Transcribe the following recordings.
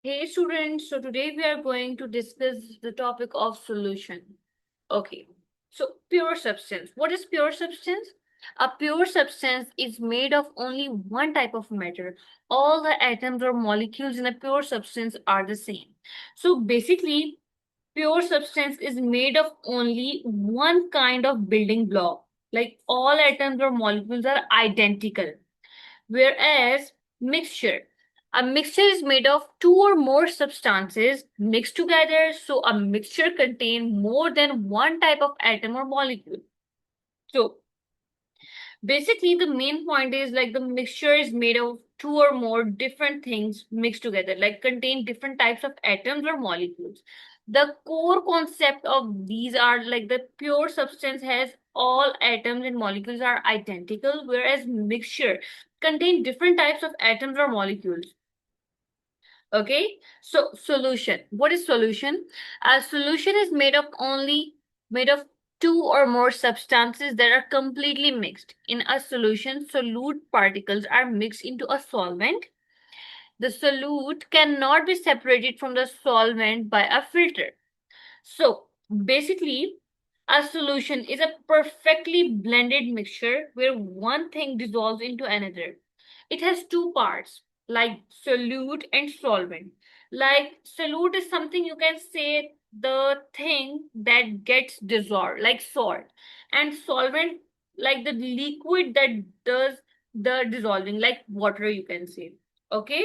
Hey students, so today we are going to discuss the topic of solution. Okay, so pure substance. What is pure substance? A pure substance is made of only one type of matter. All the atoms or molecules in a pure substance are the same. So basically, pure substance is made of only one kind of building block. Like all atoms or molecules are identical. Whereas mixture, a mixture is made of two or more substances mixed together, so a mixture contains more than one type of atom or molecule. So basically, the main point is like the mixture is made of two or more different things mixed together, like contain different types of atoms or molecules. The core concept of these are like the pure substance has all atoms and molecules are identical, whereas mixture contain different types of atoms or molecules. Okay, so solution. What is solution? A solution is made of two or more substances that are completely mixed. In a solution, solute particles are mixed into a solvent. The solute cannot be separated from the solvent by a filter. So basically, a solution is a perfectly blended mixture where one thing dissolves into another. It has two parts, like solute and solvent. Like solute is something you can say the thing that gets dissolved, like salt, and solvent, like the liquid that does the dissolving, like water, you can say. Okay,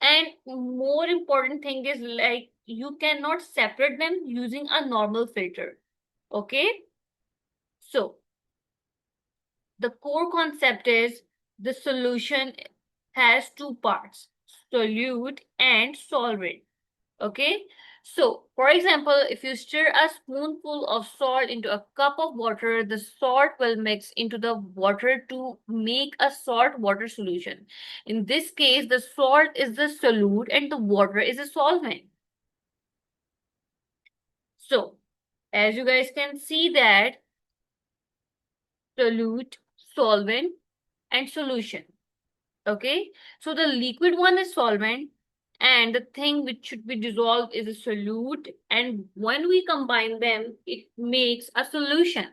and more important thing is like you cannot separate them using a normal filter. Okay, so the core concept is the solution has two parts, solute and solvent. Okay, so for example, if you stir a spoonful of salt into a cup of water, the salt will mix into the water to make a salt water solution. In this case, the salt is the solute and the water is a solvent. So as you guys can see that solute, solvent, and solution. Okay, so the liquid one is solvent, and the thing which should be dissolved is a solute. And when we combine them, it makes a solution.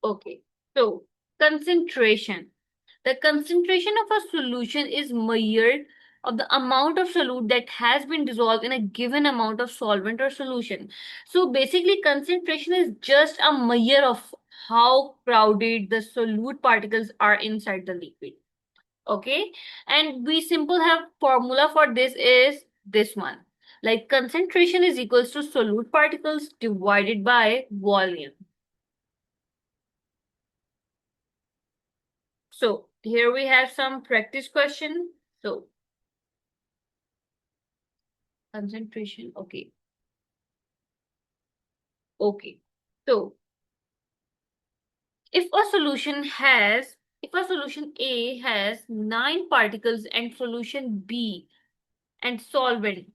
Okay, so concentration. The concentration of a solution is measured of the amount of solute that has been dissolved in a given amount of solvent or solution. So basically, concentration is just a measure of how crowded the solute particles are inside the liquid. Okay, and we simple have formula for this is this one. Like concentration is equals to solute particles divided by volume. So here we have some practice question. So concentration. Okay. Okay. So if a solution has, if a solution A has 9 particles and solution B and solvent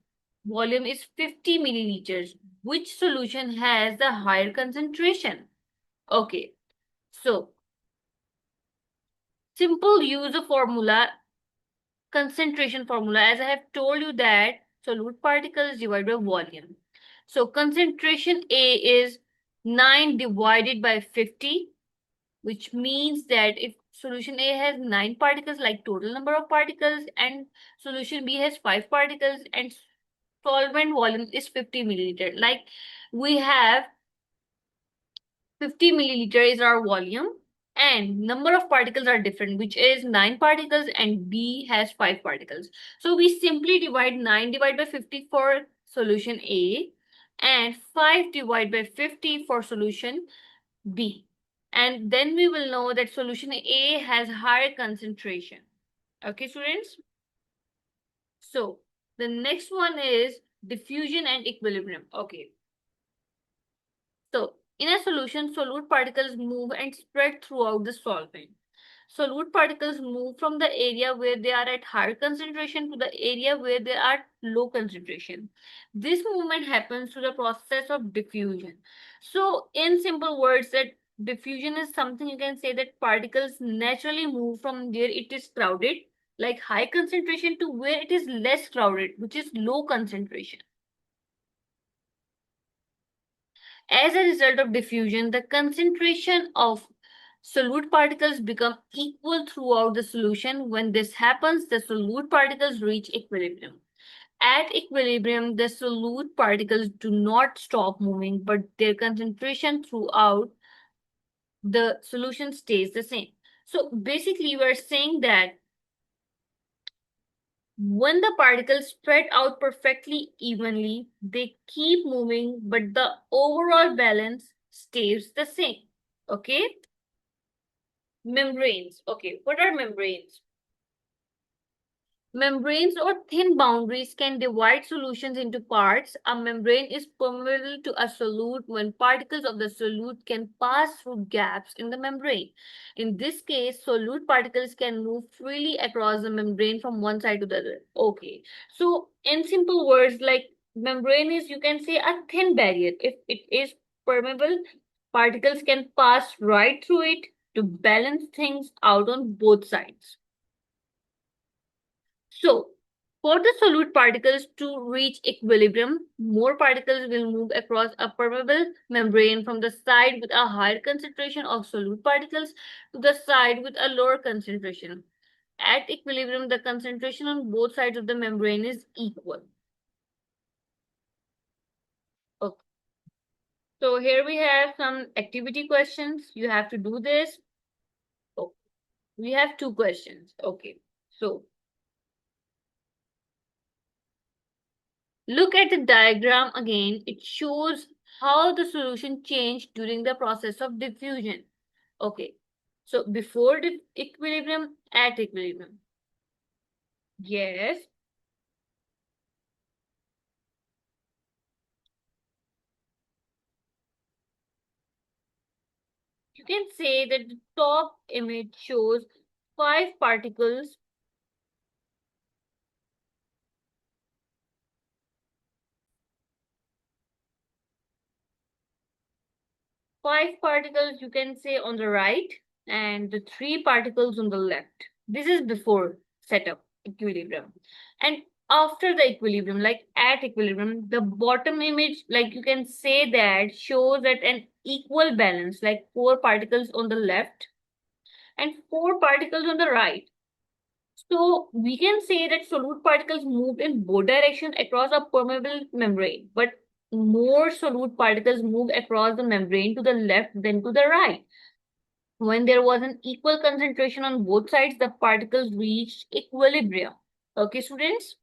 volume is 50 milliliters, which solution has the higher concentration? Okay. So simple use of formula, concentration formula, as I have told you that solute particles divided by volume. So concentration A is 9 divided by 50, which means that if solution A has 9 particles, like total number of particles, and solution B has 5 particles, and solvent volume is 50 milliliter. Like we have 50 milliliter is our volume, and number of particles are different, which is 9 particles and B has 5 particles. So we simply divide 9 divided by 50 for solution A and 5 divided by 50 for solution B. And then we will know that solution A has higher concentration. Okay, students? So the next one is diffusion and equilibrium. Okay. So in a solution, solute particles move and spread throughout the solvent. Solute particles move from the area where they are at higher concentration to the area where they are low concentration. This movement happens through the process of diffusion. So in simple words, that diffusion is something you can say that particles naturally move from where it is crowded, like high concentration, to where it is less crowded, which is low concentration. As a result of diffusion, the concentration of solute particles become equal throughout the solution. When this happens, the solute particles reach equilibrium. At equilibrium, the solute particles do not stop moving, but their concentration throughout the solution stays the same. So basically, we're saying that when the particles spread out perfectly evenly, they keep moving, but the overall balance stays the same. Okay? Membranes. Okay, what are membranes? Membranes or thin boundaries can divide solutions into parts. A membrane is permeable to a solute when particles of the solute can pass through gaps in the membrane. In this case, solute particles can move freely across the membrane from one side to the other. Okay, so in simple words, like membrane is, you can say, a thin barrier. If it is permeable, particles can pass right through it to balance things out on both sides. So, for the solute particles to reach equilibrium, more particles will move across a permeable membrane from the side with a higher concentration of solute particles to the side with a lower concentration. At equilibrium, the concentration on both sides of the membrane is equal. Okay. So here we have some activity questions. You have to do this. Okay. We have two questions. Okay. So look at the diagram again. It shows how the solution changed during the process of diffusion. Okay, so before the equilibrium, at equilibrium. Yes, you can say that the top image shows five particles. Five particles you can say on the right and the three particles on the left. This is before setup equilibrium. And after the equilibrium, like at equilibrium, the bottom image, like you can say that shows that an equal balance, like four particles on the left and four particles on the right. So we can say that solute particles move in both directions across a permeable membrane, but more solute particles move across the membrane to the left than to the right. When there was an equal concentration on both sides, the particles reached equilibrium. Okay, students?